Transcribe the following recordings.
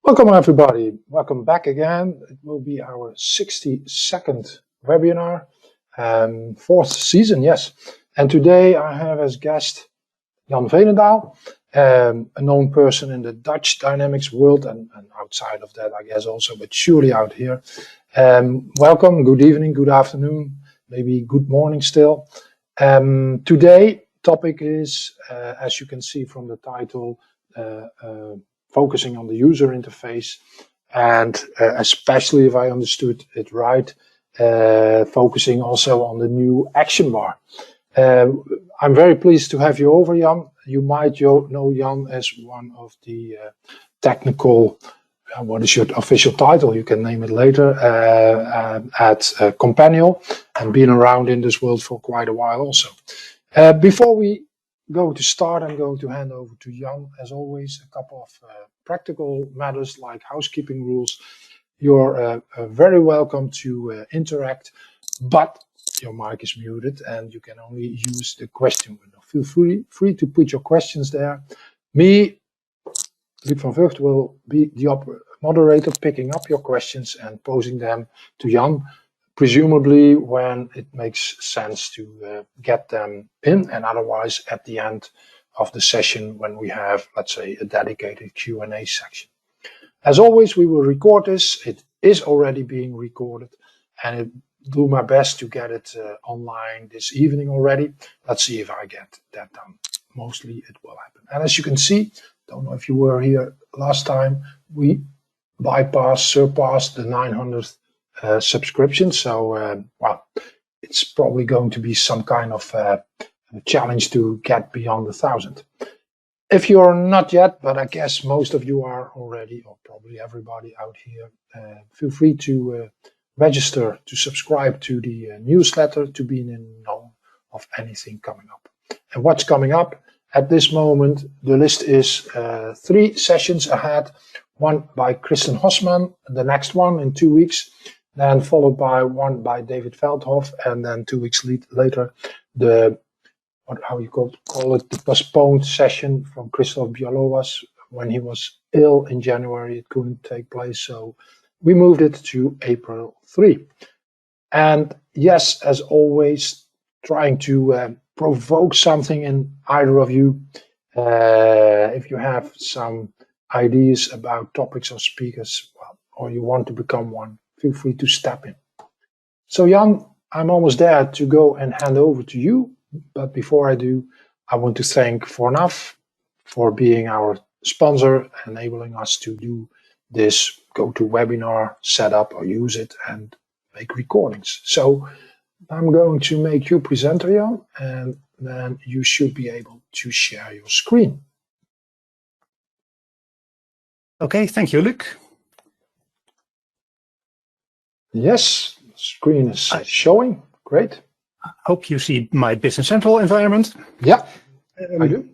Welcome everybody, welcome back again. It will be our 62nd webinar, fourth season, yes. And today I have as guest Jan Veenendaal, a known person in the Dutch Dynamics world and outside of that I guess also, but surely out here. Welcome, good evening, good afternoon, maybe good morning still. Today topic is, as you can see from the title, focusing on the user interface and especially, if I understood it right, focusing also on the new action bar. I'm very pleased to have you over, Jan. You might know Jan as one of the technical, what is your official title? You can name it later, at Companion, and been around in this world for quite a while also. Before we go to start, I'm going to hand over to Jan, as always, a couple of practical matters like housekeeping rules. You're very welcome to interact, but your mic is muted and you can only use the question window. Feel free to put your questions there. Me, Luc van Vugt, will be the moderator, picking up your questions and posing them to Jan, presumably when it makes sense to get them in, and otherwise at the end of the session when we have, let's say, a dedicated Q&A section. As always, we will record this. It is already being recorded, and I do my best to get it online this evening already. Let's see if I get that done. Mostly it will happen. And as you can see, don't know if you were here last time, we surpassed the 900th subscription. So, well, it's probably going to be some kind of challenge to get beyond 1,000. If you're not yet, but I guess most of you are already, or probably everybody out here, feel free to register to subscribe to the newsletter to be in know of anything coming up. And what's coming up at this moment, the list is 3 sessions ahead, one by Kristen Hosman, the next one in 2 weeks, then followed by one by David Veldhoff, and then 2 weeks later, the the postponed session from Christoph Bialowas. When he was ill in January, it couldn't take place, so we moved it to April 3. And yes, as always, trying to provoke something in either of you. If you have some ideas about topics or speakers, or you want to become one, feel free to step in. So Jan, I'm almost there to go and hand over to you. But before I do, I want to thank Fornaf for being our sponsor, enabling us to do this GoToWebinar setup or use it and make recordings. So I'm going to make you presenter, Jan, and then you should be able to share your screen. Okay, thank you, Luc. Yes, the screen is showing. Great. I hope you see my Business Central environment. Yeah, I do.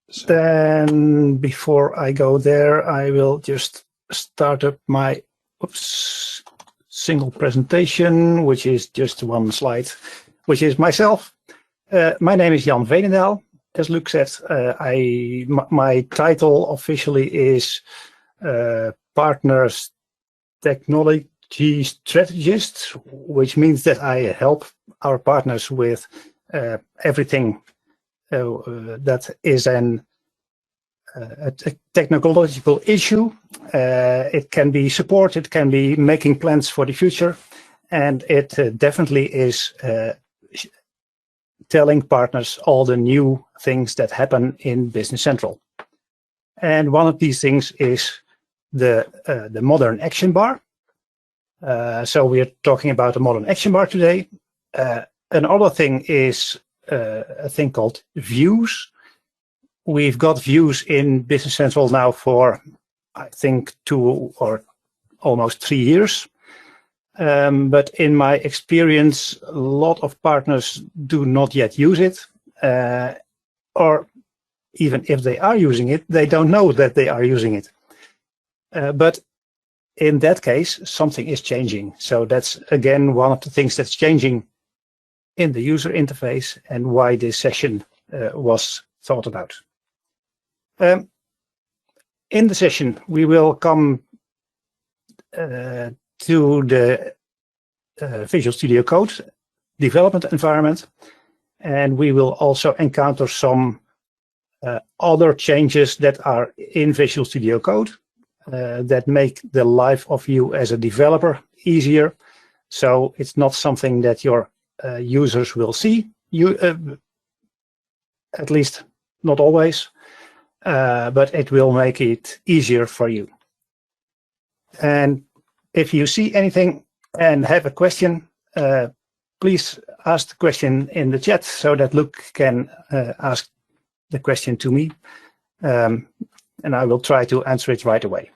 So. Then before I go there, I will just start up my single presentation, which is just one slide, which is myself. My name is Jan Veenendaal. As Luc said, my title officially is Partners Technology Strategist, which means that I help our partners with everything that is a technological issue. It can be support, it can be making plans for the future, and it definitely is telling partners all the new things that happen in Business Central. And one of these things is the modern action bar. So we are talking about the modern action bar today. Another thing is a thing called views. We've got views in Business Central now for, I think, 2 or almost 3 years. But in my experience, a lot of partners do not yet use it. Or even if they are using it, they don't know that they are using it. But in that case, something is changing. So that's, again, one of the things that's changing in the user interface and why this session was thought about. In the session, we will come to the Visual Studio Code development environment, and we will also encounter some other changes that are in Visual Studio Code that make the life of you as a developer easier. So it's not something that your users will see, at least not always, but it will make it easier for you. And if you see anything and have a question, please ask the question in the chat so that Luc can ask the question to me, and I will try to answer it right away.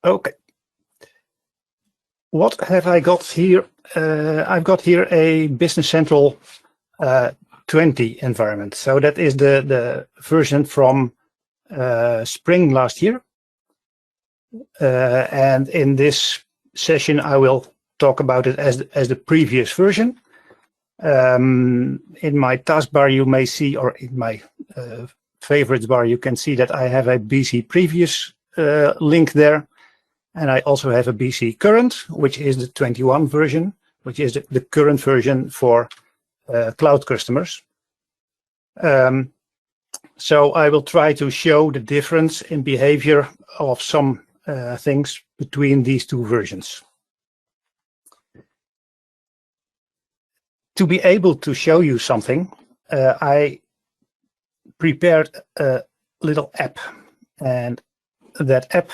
Okay. What have I got here? I've got here a Business Central 20 environment. So that is the version from spring last year. And in this session, I will talk about it as the previous version. In my taskbar, you may see, or in my favorites bar, you can see that I have a BC previous link there. And I also have a BC current, which is the 21 version, which is the current version for cloud customers. So I will try to show the difference in behavior of some things between these two versions. To be able to show you something, I prepared a little app, and that app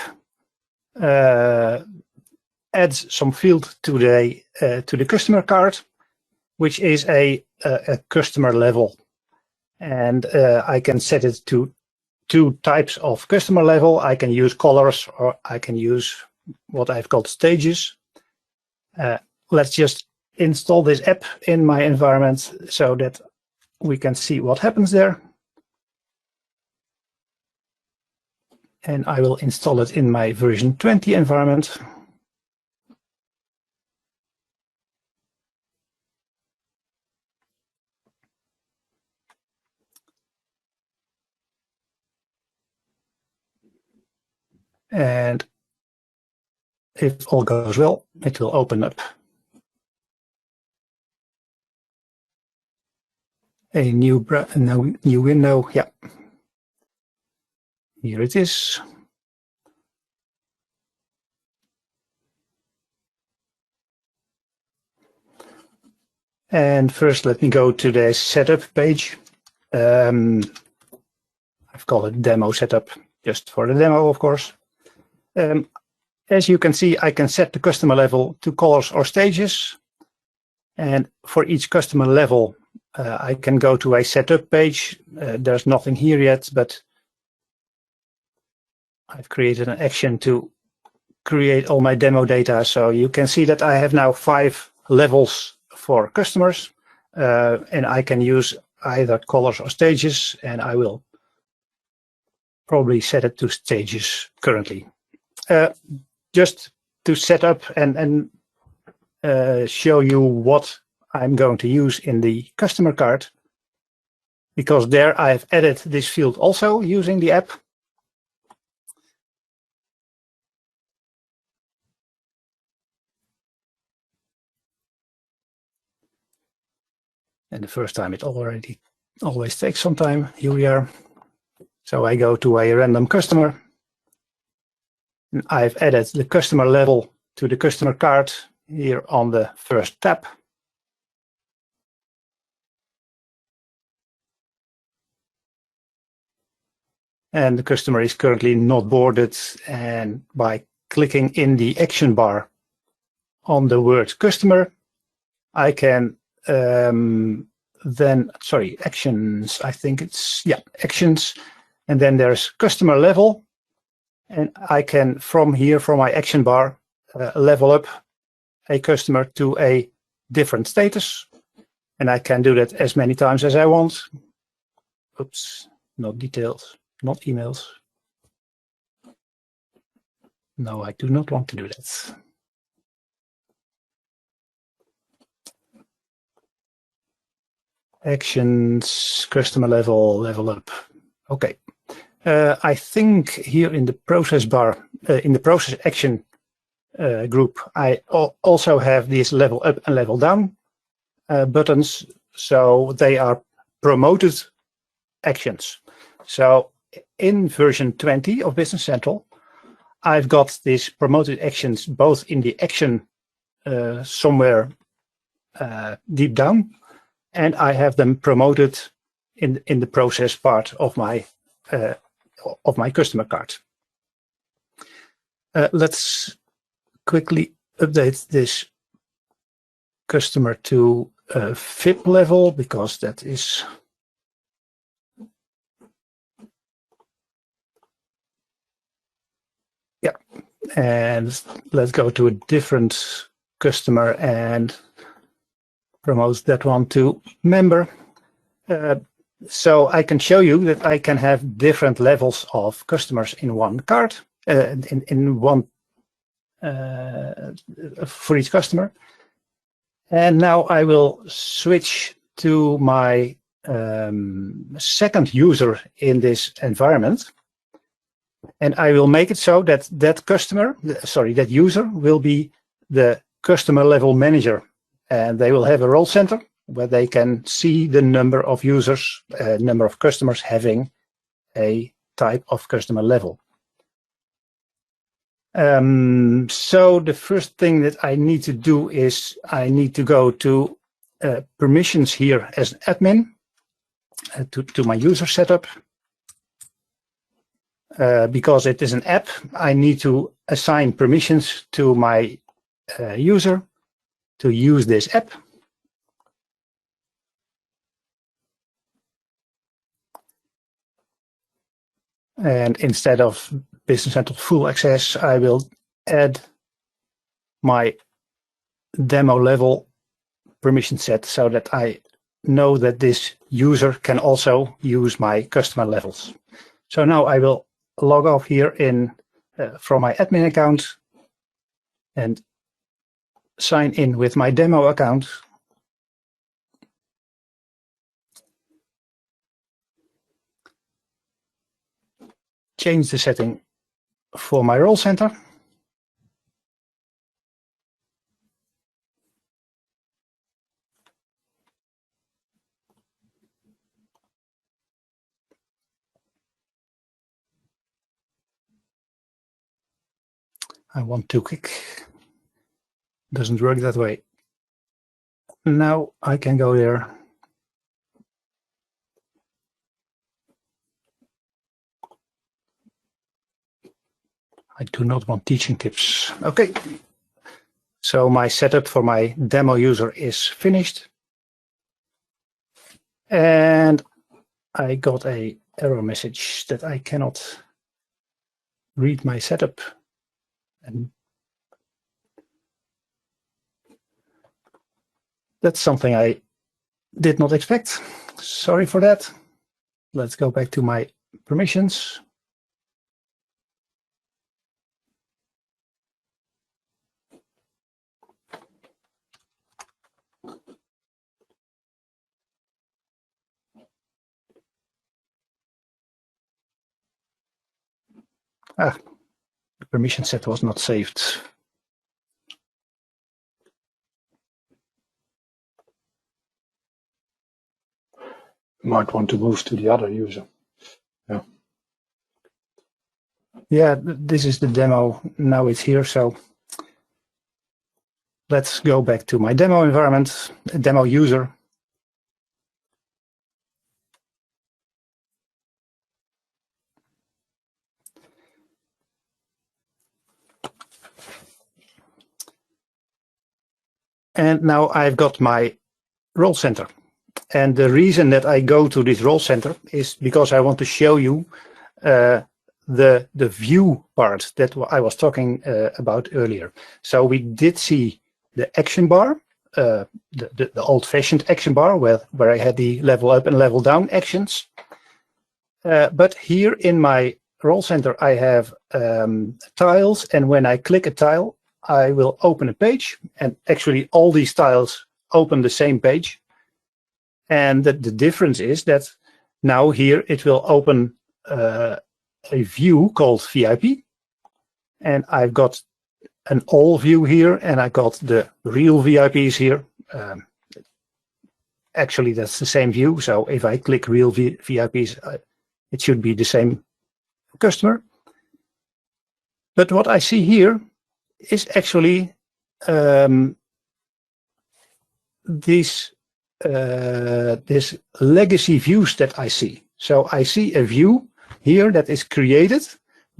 adds some field to the customer card, which is a customer level, and I can set it to 2 types of customer level. I can use colors, or I can use what I've called stages. Let's just install this app in my environment so that we can see what happens there. And I will install it in my version 20 environment. And if all goes well, it will open up a new window. Yeah, here it is. And first, let me go to the setup page. I've called it demo setup, just for the demo, of course. As you can see, I can set the customer level to colors or stages. And for each customer level, I can go to a setup page. There's nothing here yet, but I've created an action to create all my demo data. So you can see that I have now 5 levels for customers, and I can use either colors or stages, and I will probably set it to stages currently. Just to set up and show you what I'm going to use in the customer card, because there I've added this field also using the app. And the first time it always takes some time. Here we are. So I go to a random customer. And I've added the customer level to the customer card here on the first tab. And the customer is currently not boarded. And by clicking in the action bar on the word customer, I can actions, I think it's, yeah, actions. And then there's customer level. And I can, from here, from my action bar, level up a customer to a different status. And I can do that as many times as I want. Oops, not details, not emails. No, I do not want to do that. Actions, customer level, level up. Okay. I think here in the process bar, in the process action group, I also have these level up and level down buttons. So they are promoted actions. So in version 20 of Business Central, I've got these promoted actions both in the action somewhere deep down, and I have them promoted in the process part of my customer card. Let's quickly update this customer to VIP level, because that is and let's go to a different customer and promote that one to member. So I can show you that I can have different levels of customers in one card, in one for each customer. And now I will switch to my second user in this environment. And I will make it so that that user will be the customer level manager. And they will have a role center where they can see the number of users, number of customers having a type of customer level. So the first thing that I need to do is I need to go to permissions here as an admin to my user setup. Because it is an app, I need to assign permissions to my user to use this app. And instead of Business Central full access, I will add my demo level permission set so that I know that this user can also use my customer levels. So now I will log off here in from my admin account and sign in with my demo account. Change the setting for my role center. I want to click. Doesn't work that way. Now I can go there. I do not want teaching tips. Okay. So my setup for my demo user is finished. And I got an error message that I cannot read my setup. And that's something I did not expect. Sorry for that. Let's go back to my permissions. The permission set was not saved. Might want to move to the other user. Yeah, this is the demo. Now it's here. So let's go back to my demo environment, demo user. And now I've got my role center. And the reason that I go to this role center is because I want to show you the view part that I was talking about earlier. So we did see the action bar, the old-fashioned action bar where I had the level up and level down actions. But here in my role center, I have tiles, and when I click a tile, I will open a page, and actually all these tiles open the same page. And the difference is that now here it will open a view called VIP. And I've got an all view here, and I got the real VIPs here. Actually, that's the same view. So if I click real VIPs, it should be the same customer. But what I see here is actually these legacy views that I see. So I see a view here that is created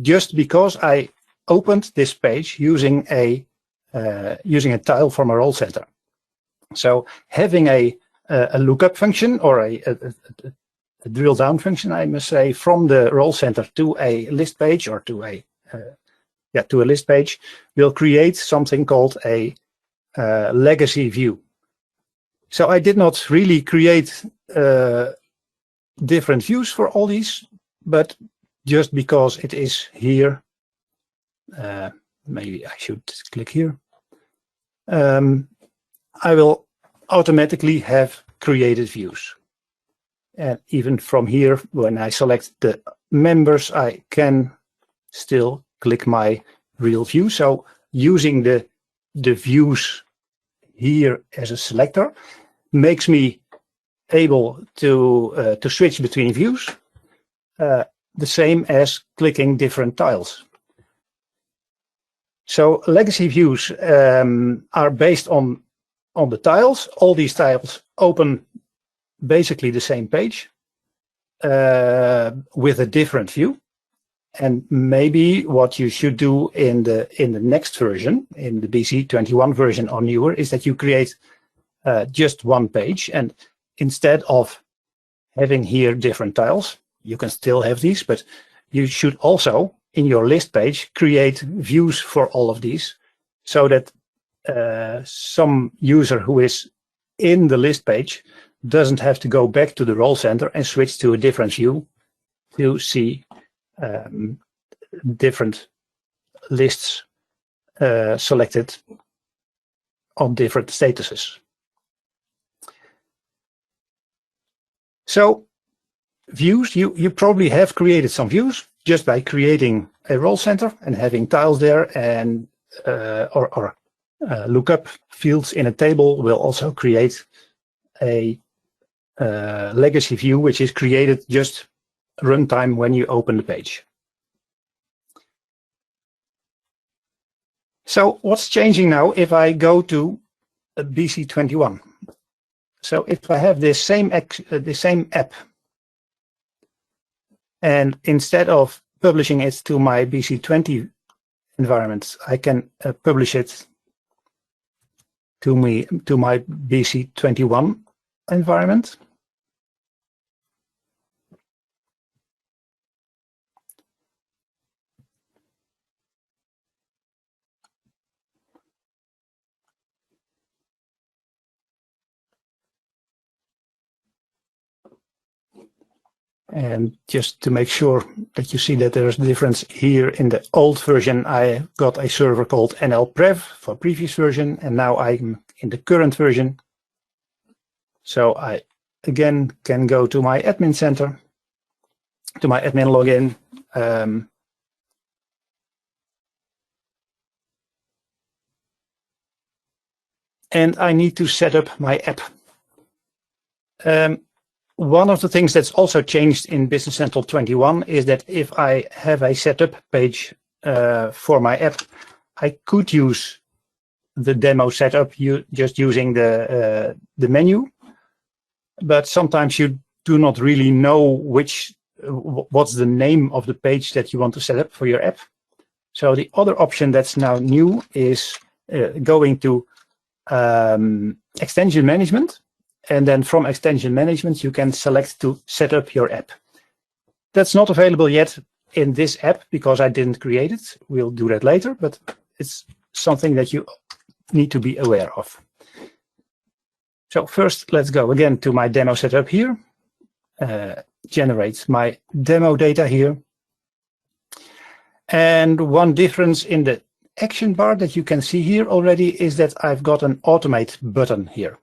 just because I opened this page using a tile from a role center. So having a lookup function or a drill down function, I must say, from the role center to a list page or to a list page will create something called a legacy view. So I did not really create different views for all these, but just because it is here, maybe I should click here. I will automatically have created views. And even from here, when I select the members, I can still click my real view. So using the views here as a selector makes me able to switch between views, the same as clicking different tiles. So legacy views are based on the tiles. All these tiles open basically the same page with a different view. And maybe what you should do in the next version, in the BC21 version or newer, is that you create just one page, and instead of having here different tiles, you can still have these, but you should also in your list page create views for all of these, so that some user who is in the list page doesn't have to go back to the role center and switch to a different view to see different lists selected on different statuses. So views, you probably have created some views just by creating a role center and having tiles there, and or lookup fields in a table will also create a legacy view, which is created just runtime when you open the page. So what's changing now if I go to BC21? So if I have this same app, and instead of publishing it to my BC20 environment, I can publish it to my BC21 environment. And just to make sure that you see that there's a difference here, in the old version, I got a server called NLPrev for previous version, and now I'm in the current version. So I again can go to my admin center, to my admin login. And I need to set up my app. One of the things that's also changed in Business Central 21 is that if I have a setup page for my app, I could use the demo setup just using the menu, but sometimes you do not really know what's the name of the page that you want to set up for your app. So the other option that's now new is going to extension management. And then from extension management, you can select to set up your app. That's not available yet in this app because I didn't create it. We'll do that later, but it's something that you need to be aware of. So first, let's go again to my demo setup here. Generate my demo data here. And one difference in the action bar that you can see here already is that I've got an automate button here.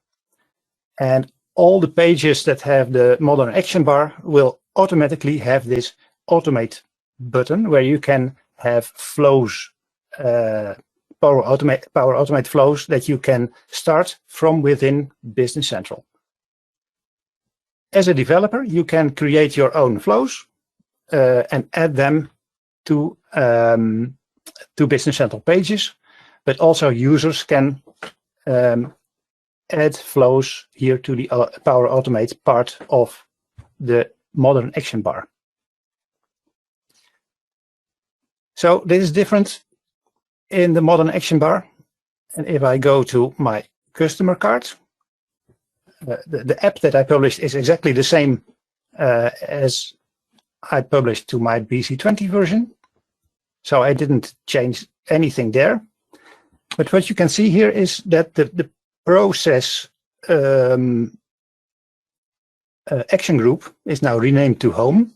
And all the pages that have the modern action bar will automatically have this automate button where you can have flows, Power Automate flows that you can start from within Business Central. As a developer, you can create your own flows and add them to Business Central pages, but also users can add flows here to the Power Automate part of the modern action bar. So this is different in the modern action bar. And if I go to my customer card, the app that I published is exactly the same as I published to my BC20 version. So I didn't change anything there. But what you can see here is that the process action group is now renamed to home.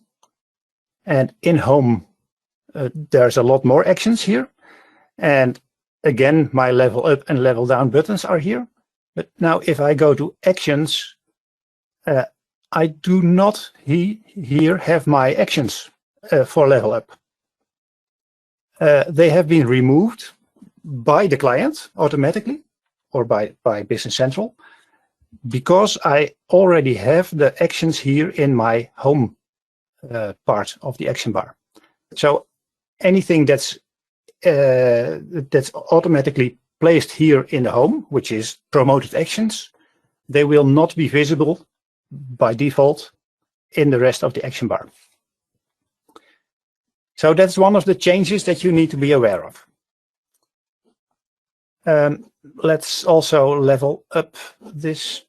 And in home, there's a lot more actions here. And again, my level up and level down buttons are here. But now if I go to actions, I do not here have my actions for level up. They have been removed by the client automatically or by Business Central because I already have the actions here in my home part of the action bar. So anything that's automatically placed here in the home, which is promoted actions, they will not be visible by default in the rest of the action bar. So that's one of the changes that you need to be aware of. Let's also level up this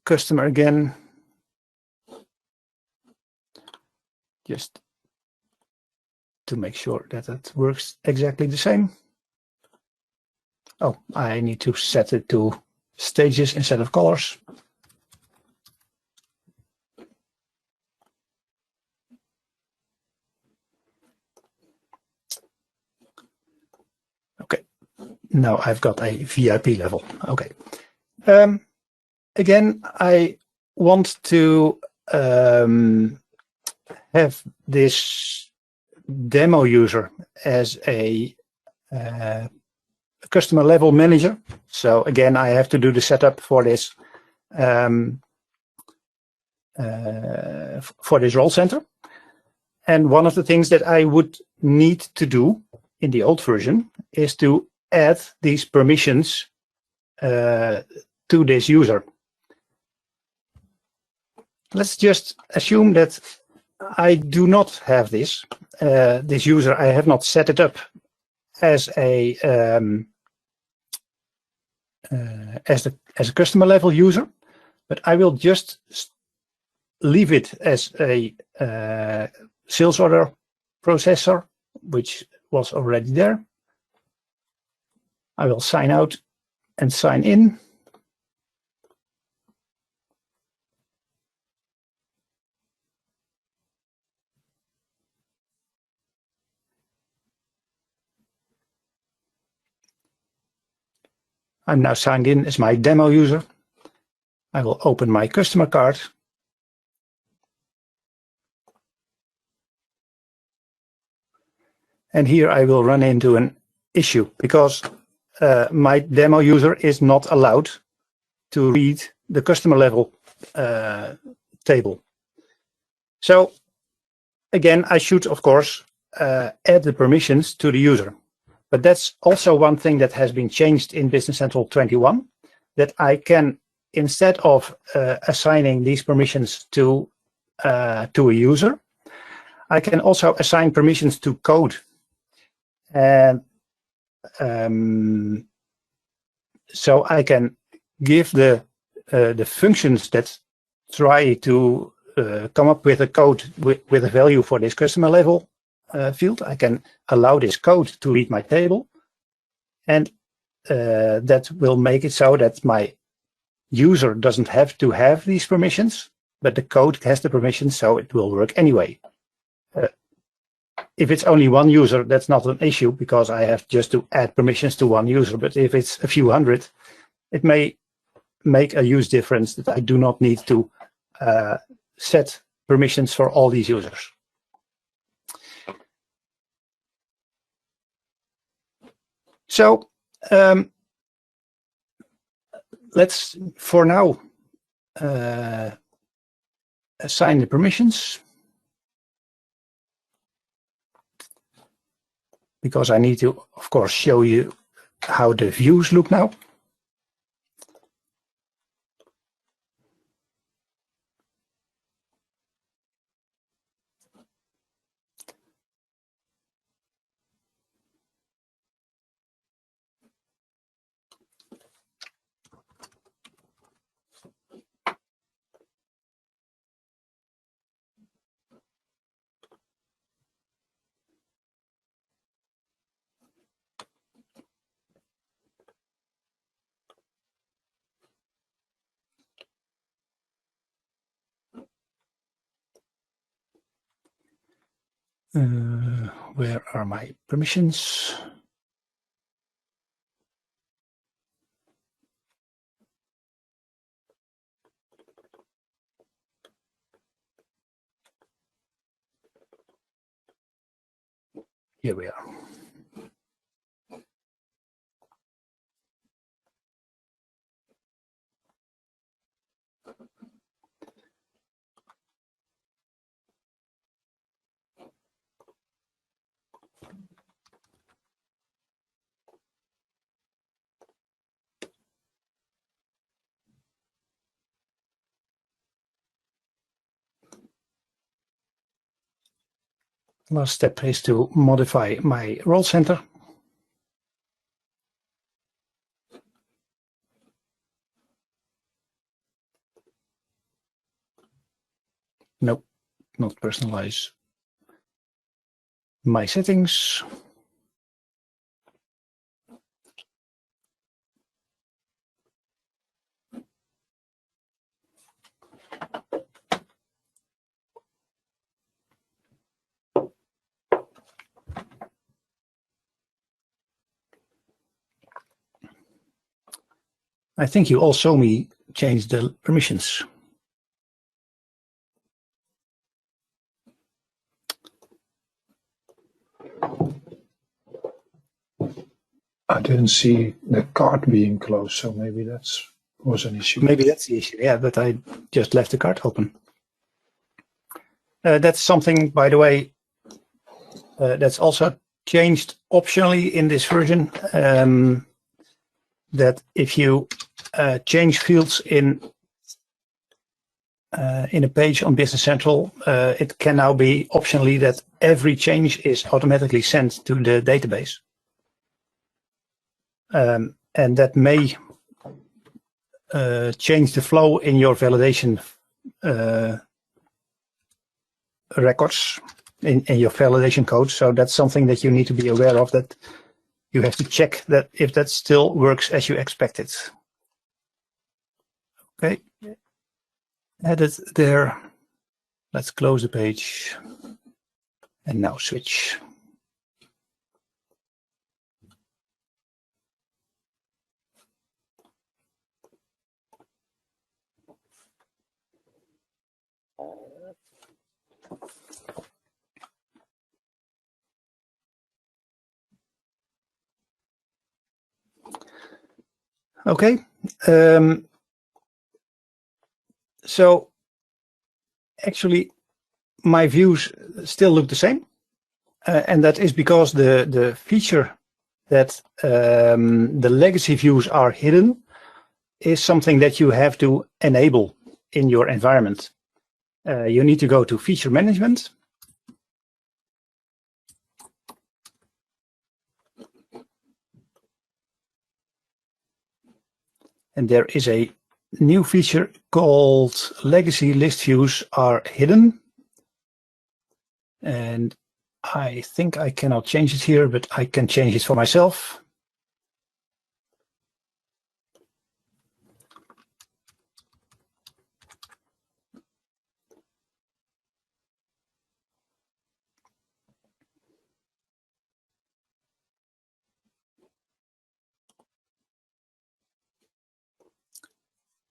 customer again. Just to make sure that it works exactly the same. Oh, I need to set it to stages instead of colors. Okay, now I've got a VIP level. Okay. Again, I want to have this demo user as a customer level manager. So again, I have to do the setup for this role center. And one of the things that I would need to do in the old version is to add these permissions to this user. Let's just assume that I do not have this. This user, I have not set it up as a customer level user, but I will just leave it as a sales order processor, which was already there. I will sign out and sign in. I'm now signed in as my demo user. I will open my customer card. And here I will run into an issue because my demo user is not allowed to read the customer level table. So again, I should, of course, add the permissions to the user. But that's also one thing that has been changed in Business Central 21, that I can, instead of assigning these permissions to a user, I can also assign permissions to code. And so I can give the functions that try to come up with a code with a value for this customer level field. I can allow this code to read my table, and that will make it so that my user doesn't have to have these permissions, but the code has the permissions, so it will work anyway. If it's only one user, that's not an issue because I have just to add permissions to one user. But if it's a few hundred, it may make a huge difference that I do not need to set permissions for all these users. So let's, for now, assign the permissions, because I need to, of course, show you how the views look now. Where are my permissions? Here we are. Last step is to modify my role center. Nope, not personalize my settings. I think you all saw me change the permissions. I didn't see the card being closed, so maybe that was an issue. Maybe that's the issue, yeah, but I just left the card open. That's something, by the way, that's also changed optionally in this version, that if you change fields in a page on Business Central, it can now be optionally that every change is automatically sent to the database. And that may change the flow in your validation records, in your validation code. So that's something that you need to be aware of, that you have to check that if that still works as you expected. Okay, added there. Let's close the page and now switch. Okay, so actually my views still look the same, and that is because the feature that the legacy views are hidden is something that you have to enable in your environment. You need to go to feature management. And there is a new feature called legacy list views are hidden. And I think I cannot change it here, but I can change it for myself.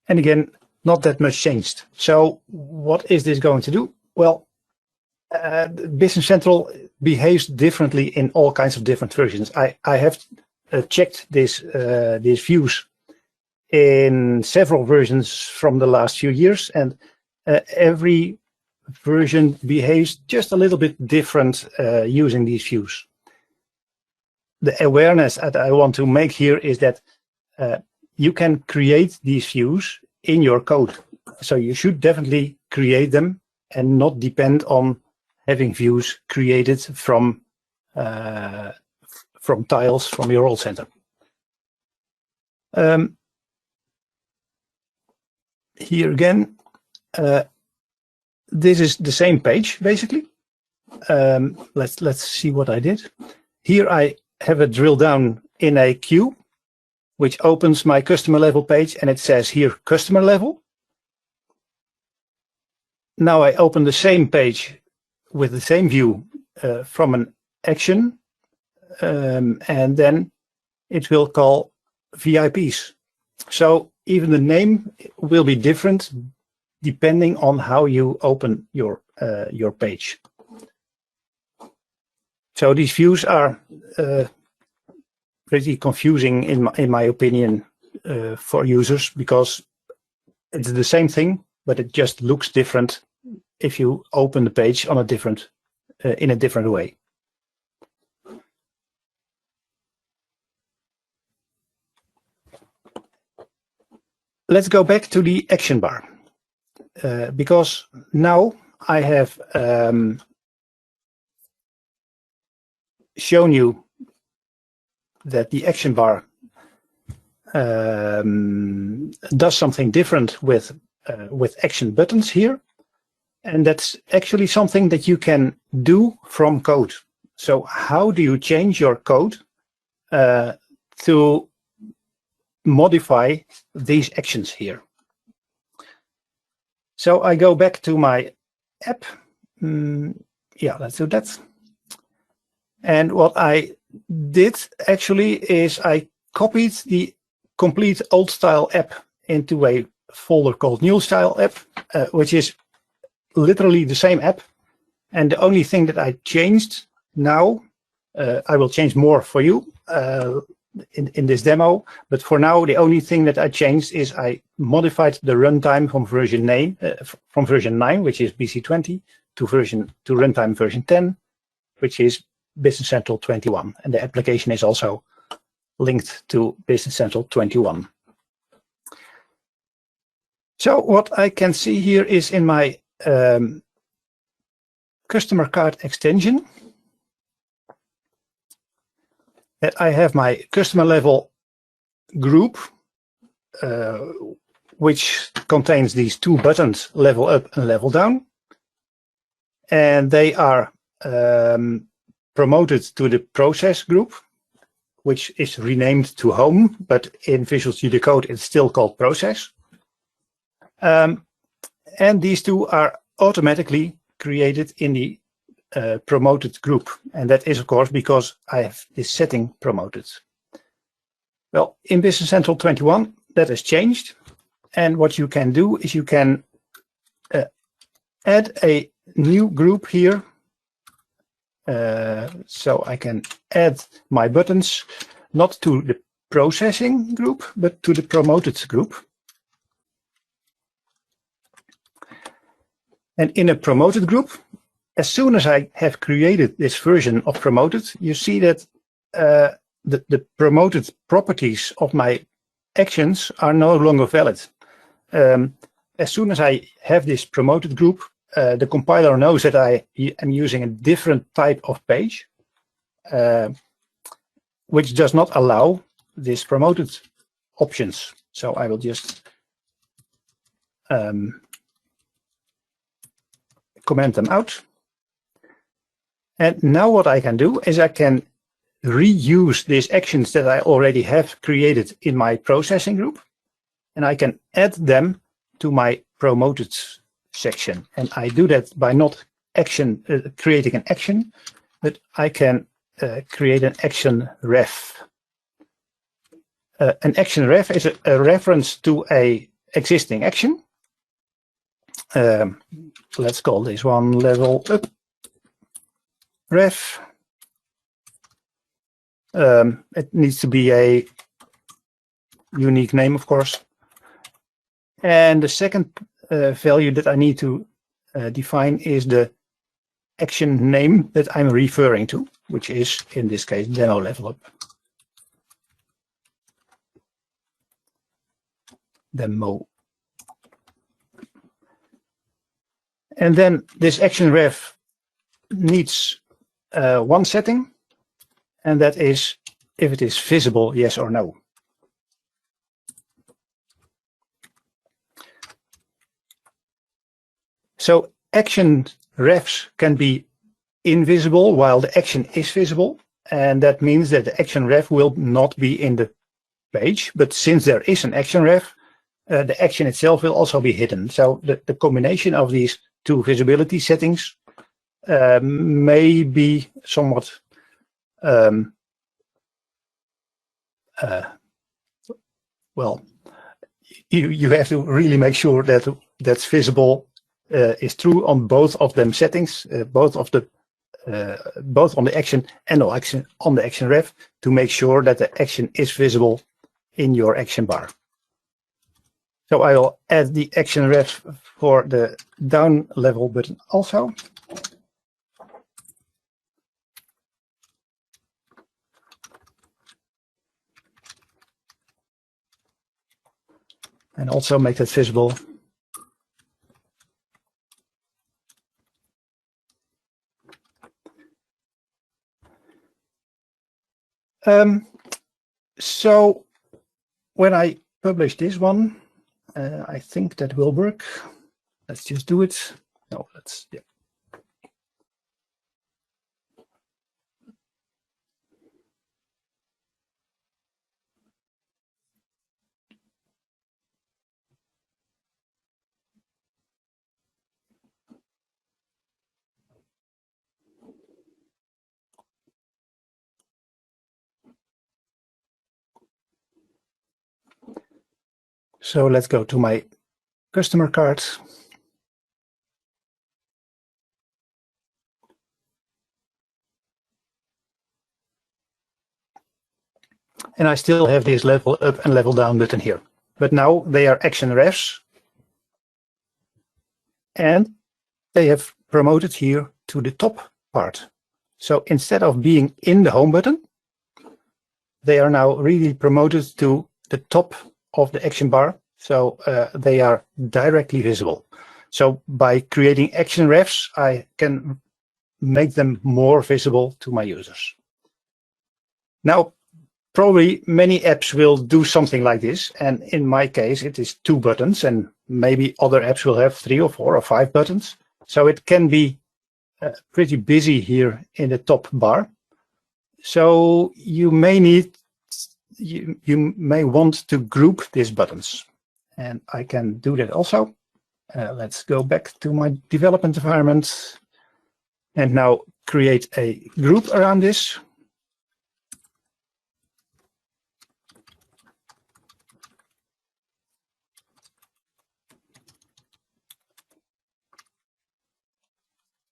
And again, not that much changed. So what is this going to do? Well, Business Central behaves differently in all kinds of different versions. I have checked these views in several versions from the last few years, and every version behaves just a little bit different using these views. The awareness that I want to make here is that you can create these views in your code. So you should definitely create them and not depend on having views created from tiles from your role center. Here again, this is the same page basically. Let's see what I did. Here I have a drill down in a queue, which opens my customer level page, and it says here customer level. Now I open the same page with the same view from an action, and then it will call VIPs. So even the name will be different depending on how you open your page. So these views are pretty confusing in my opinion for users, because it's the same thing, but it just looks different if you open the page on a different in a different way. Let's go back to the action bar, because now I have shown you that the action bar does something different with action buttons here. And that's actually something that you can do from code. So how do you change your code to modify these actions here? So I go back to my app. Yeah, let's do that. And what I did actually is I copied the complete old style app into a folder called new style app, which is literally the same app. And the only thing that I changed now, I will change more for you in this demo, but for now the only thing that I changed is I modified the runtime from version 9, which is BC20, to runtime version 10, which is Business Central 21, and the application is also linked to Business Central 21. So what I can see here is in my customer card extension that I have my customer level group, which contains these two buttons, level up and level down, and they are promoted to the process group, which is renamed to home, but in Visual Studio Code it's still called process. And these two are automatically created in the promoted group. And that is, of course, because I have this setting promoted. Well, in Business Central 21, that has changed. And what you can do is you can add a new group here. So I can add my buttons, not to the processing group, but to the promoted group. And in a promoted group, as soon as I have created this version of promoted, you see that the promoted properties of my actions are no longer valid. As soon as I have this promoted group, the compiler knows that I am using a different type of page, which does not allow this promoted options. So I will just comment them out. And now what I can do is I can reuse these actions that I already have created in my processing group, and I can add them to my promoted section. And I do that by not creating an action, but I can create an action ref. An action ref is a reference to a existing action. Let's call this one level up ref. It needs to be a unique name, of course. And the second value that I need to define is the action name that I'm referring to, which is in this case demo level up. Demo. And then this action ref needs one setting, and that is if it is visible, yes or no. So action refs can be invisible while the action is visible, and that means that the action ref will not be in the page, but since there is an action ref, the action itself will also be hidden. So the combination of these two visibility settings may be somewhat well, you have to really make sure that that's visible is true on both of them settings, both on the action and on the action ref, to make sure that the action is visible in your action bar. So I will add the action ref for the down level button also. And also make that visible. So when I publish this one, I think that will work. Let's just do it. No, let's, yeah. So let's go to my customer card. And I still have this level up and level down button here. But now they are action refs. And they have promoted here to the top part. So instead of being in the home button, they are now really promoted to the top of the action bar. So they are directly visible. So by creating action refs, I can make them more visible to my users. Now, probably many apps will do something like this. And in my case, it is 2 buttons, and maybe other apps will have 3 or 4 or 5 buttons. So it can be pretty busy here in the top bar. So you may need, you may want to group these buttons. And I can do that also. Let's go back to my development environment and now create a group around this.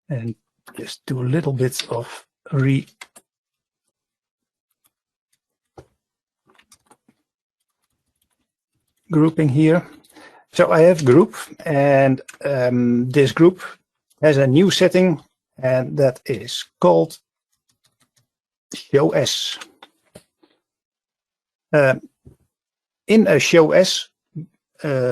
And just do a little bit of regrouping here. So I have group, and this group has a new setting, and that is called show as. In a show as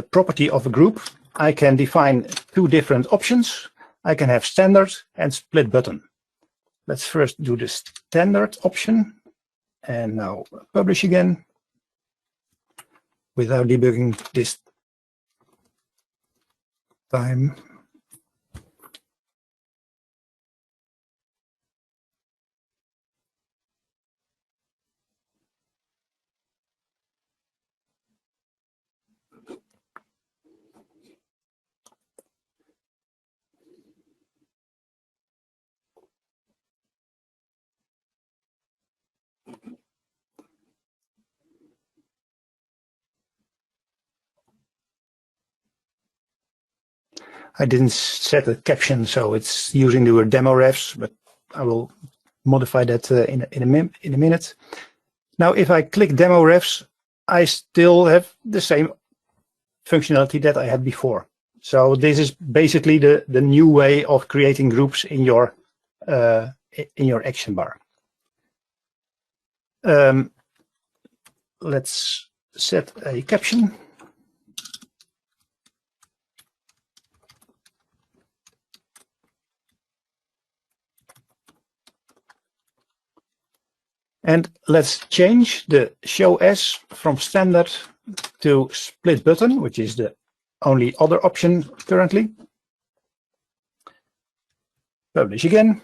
property of a group, I can define 2 different options. I can have standard and split button. Let's first do the standard option, and now publish again without debugging this time. I didn't set a caption, so it's using the word demo refs, but I will modify that in a minute. Now, if I click demo refs, I still have the same functionality that I had before. So this is basically the new way of creating groups in your action bar. Let's set a caption. And let's change the show as from standard to split button, which is the only other option currently. Publish again.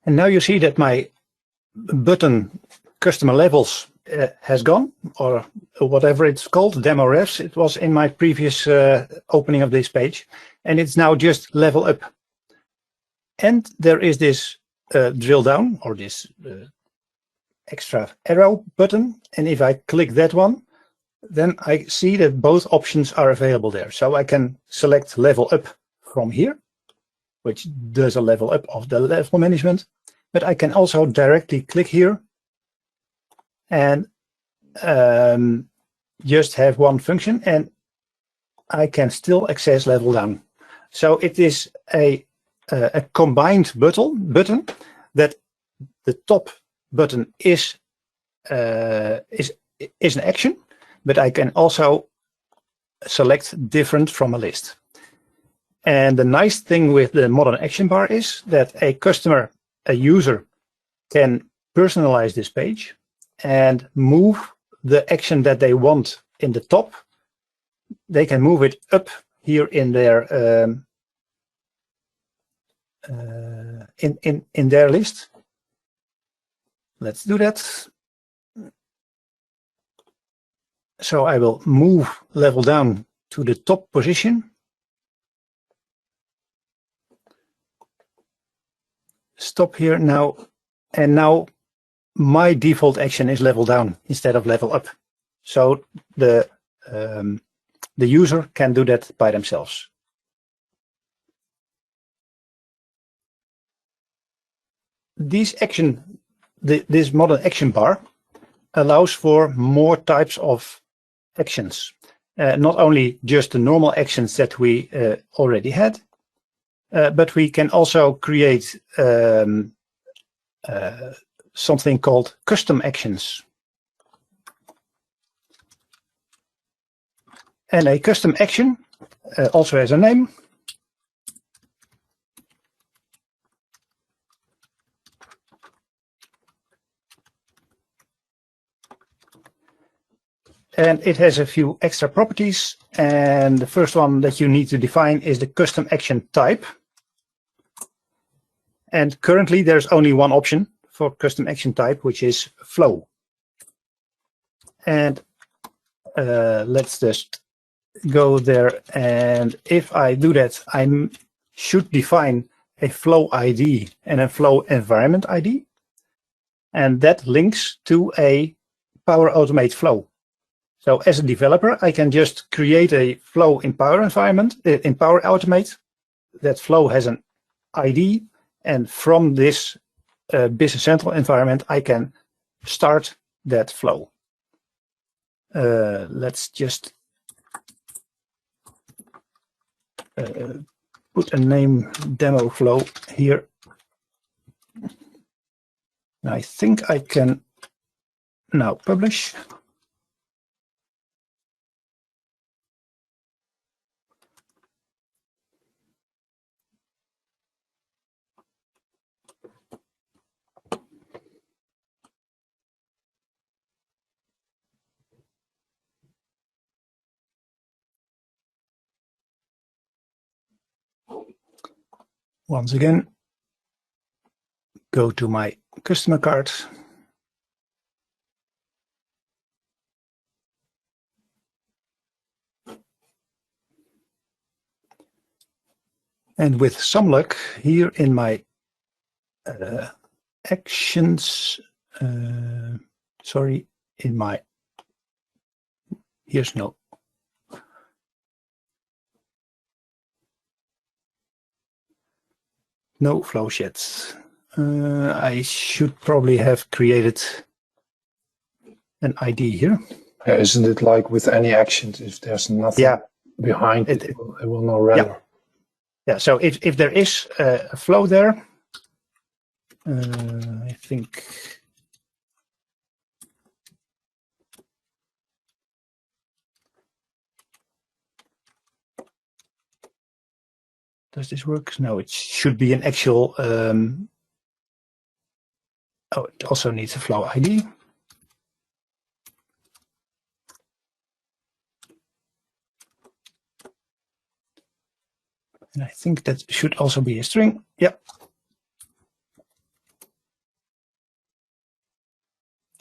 And now you see that my button customer levels has gone, or whatever it's called, demo refs. It was in my previous opening of this page, and it's now just level up. And there is this drill down, or this extra arrow button. And if I click that one, then I see that both options are available there. So I can select level up from here, which does a level up of the level management. But I can also directly click here and just have one function, and I can still access level down. So it is a combined button that the top button is an action, but I can also select different from a list. And the nice thing with the modern action bar is that a user can personalize this page and move the action that they want in the top. They can move it up here in their in their list. Let's do that. So I will move level down to the top position. Stop here now, and now my default action is level down instead of level up. So the user can do that by themselves. This modern action bar allows for more types of actions. Not only just the normal actions that we already had, but we can also create something called custom actions. And a custom action also has a name. And it has a few extra properties. And the first one that you need to define is the custom action type. And currently there's only one option for custom action type, which is flow. And let's just go there. And if I do that, I should define a flow ID and a flow environment ID. And that links to a Power Automate flow. So as a developer, I can just create a flow in Power Automate. That flow has an ID, and from this Business Central environment, I can start that flow. Let's just put a name demo flow here. I think I can now publish. Once again, go to my customer card. And with some luck, here in my actions, sorry, in my, here's no flows yet. I should probably have created an ID here. Isn't it like with any actions, if there's nothing behind it, it will not render? Yeah, so if there is a flow there, I think does this work? No, it should be an actual. Oh, it also needs a flow ID. And I think that should also be a string. Yep.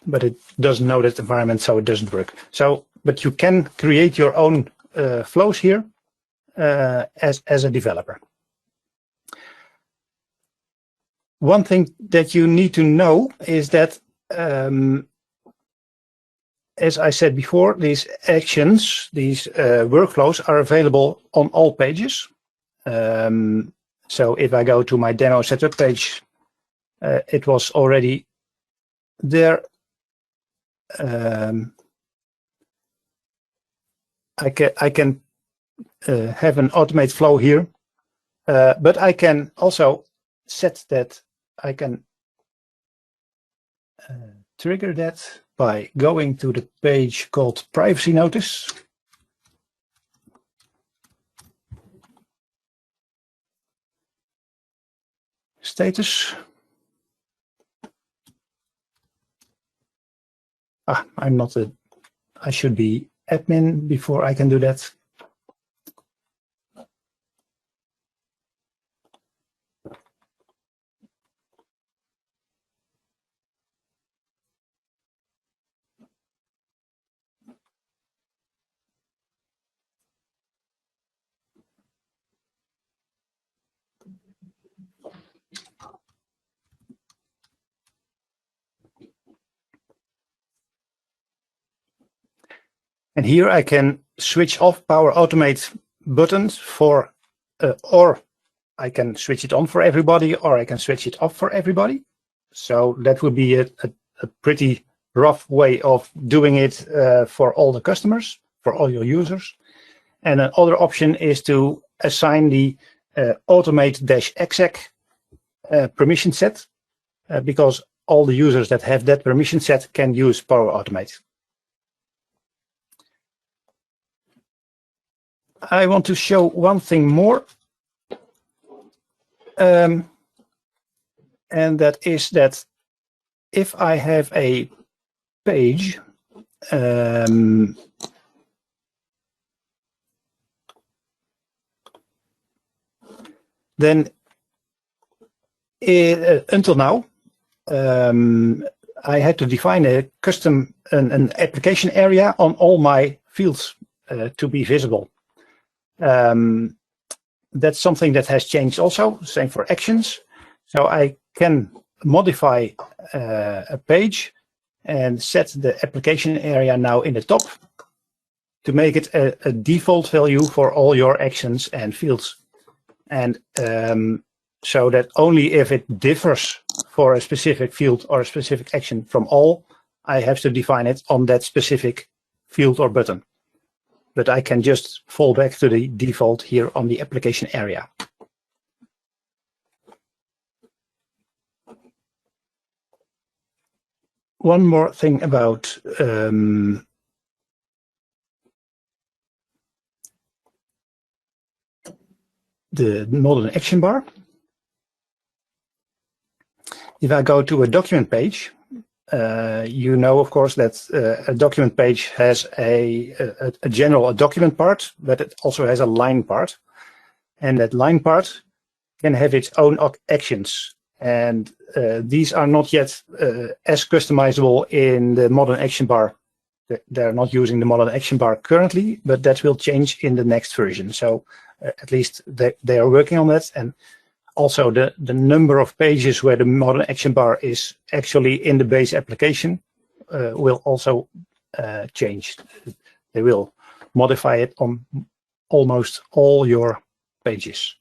But it doesn't know that environment, so it doesn't work. So, but you can create your own flows here as a developer. One thing that you need to know is that, as I said before, these actions, these workflows are available on all pages. So if I go to my demo setup page, it was already there. I can have an automate flow here, but I can also set that I can trigger that by going to the page called privacy notice. Status. I'm not I should be admin before I can do that. And here I can switch off Power Automate buttons for, or I can switch it on for everybody, or I can switch it off for everybody. So that would be a pretty rough way of doing it for all the customers, for all your users. And another option is to assign the automate-exec permission set, because all the users that have that permission set can use Power Automate. I want to show one thing more, and that is that if I have a page, then until now, I had to define a custom an application area on all my fields to be visible. That's something that has changed also, same for actions. So I can modify a page and set the application area now in the top to make it a default value for all your actions and fields. And so that only if it differs for a specific field or a specific action from all, I have to define it on that specific field or button. But I can just fall back to the default here on the application area. One more thing about the modern action bar. If I go to a document page, you know, of course, that a document page has a general document part, but it also has a line part. and that line part can have its own actions. And these are not yet as customizable in the modern action bar. They're not using the modern action bar currently, but that will change in the next version. So at least they are working on that. And also the number of pages where the modern action bar is actually in the base application will also change. They will modify it on almost all your pages.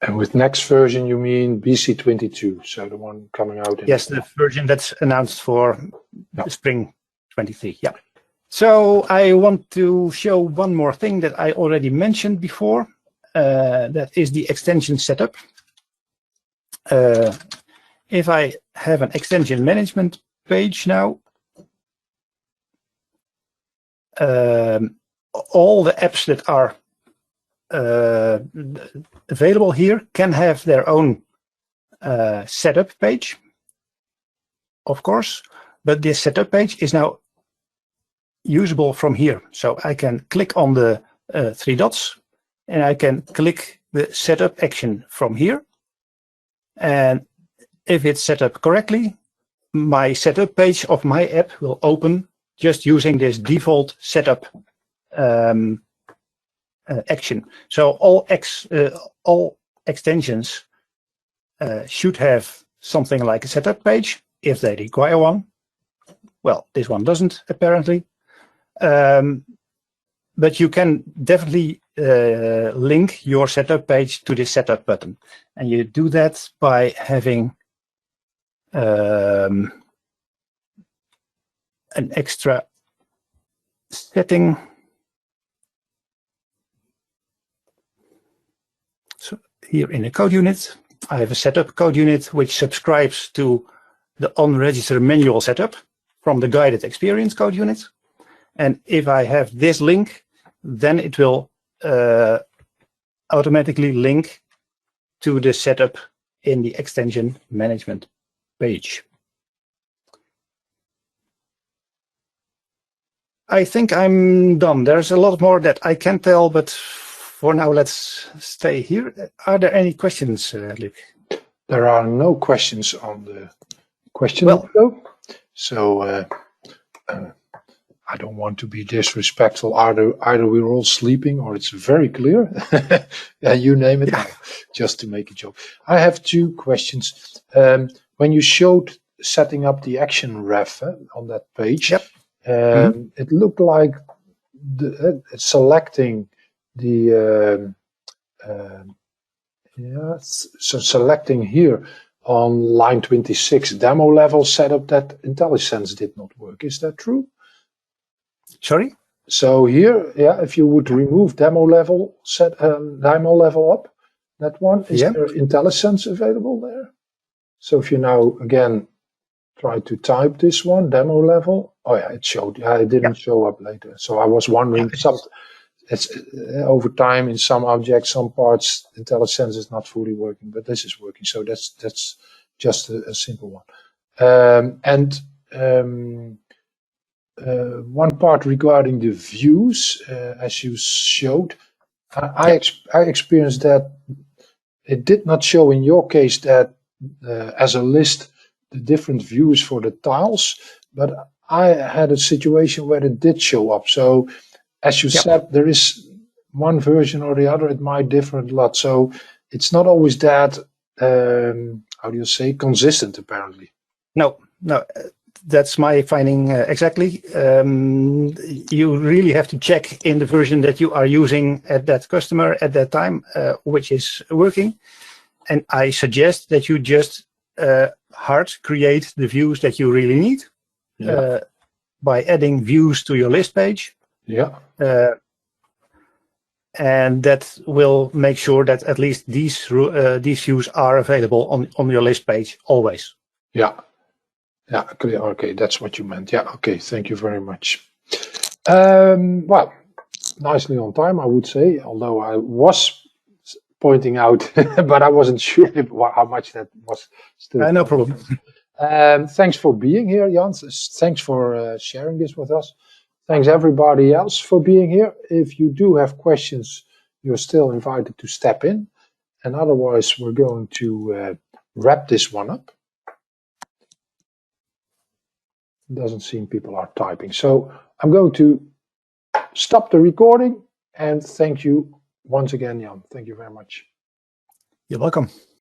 And with next version, you mean BC22, so the one coming out in... Yes, the version that's announced for spring 23, yeah. So I want to show one more thing that I already mentioned before. That is the extension setup. If I have an extension management page now, all the apps that are available here can have their own setup page, of course, but this setup page is now usable from here. So I can click on the three dots and I can click the setup action from here. And if it's set up correctly, my setup page of my app will open just using this default setup action. So all extensions should have something like a setup page if they require one. Well, this one doesn't apparently. But you can definitely link your setup page to the setup button. And you do that by having an extra setting. So here in the code unit, I have a setup code unit which subscribes to the on-register manual setup from the guided experience code unit. And if I have this link, then it will automatically link to the setup in the extension management page. I think I'm done. There's a lot more that I can tell, but for now, let's stay here. Are there any questions, Luc? There are no questions on the question window. So I don't want to be disrespectful. Either we're all sleeping or it's very clear. Yeah, you name it. Yeah. Just to make a joke. I have two questions. When you showed setting up the action ref on that page, yep. It looked like selecting the so selecting here on line 26 demo level setup that IntelliSense did not work. Is that true? Sorry? So here, yeah, if you would remove demo level demo level up, that one, is there IntelliSense available there? So if you now again try to type this one, demo level, oh yeah, it showed. Yeah, it didn't show up later. So I was wondering, it's over time in some objects, some parts, IntelliSense is not fully working, but this is working. So that's just a simple one. One part regarding the views, as you showed, I experienced that it did not show in your case that as a list the different views for the tiles, but I had a situation where it did show up. So as you said, there is one version or the other, it might differ a lot. So it's not always that, how do you say, consistent apparently. No, that's my finding exactly. You really have to check in the version that you are using at that customer at that time, which is working. And I suggest that you just hard create the views that you really need by adding views to your list page. Yeah. And that will make sure that at least these views are available on your list page always. Yeah. Yeah, clear. Okay, that's what you meant. Yeah, okay, thank you very much. Well, nicely on time, I would say, although I was pointing out, but I wasn't sure how much that was still. No problem. Thanks for being here, Jan. Thanks for sharing this with us. Thanks everybody else for being here. If you do have questions, you're still invited to step in. And otherwise, we're going to wrap this one up. It doesn't seem people are typing. So I'm going to stop the recording and thank you once again, Jan. Thank you very much. You're welcome.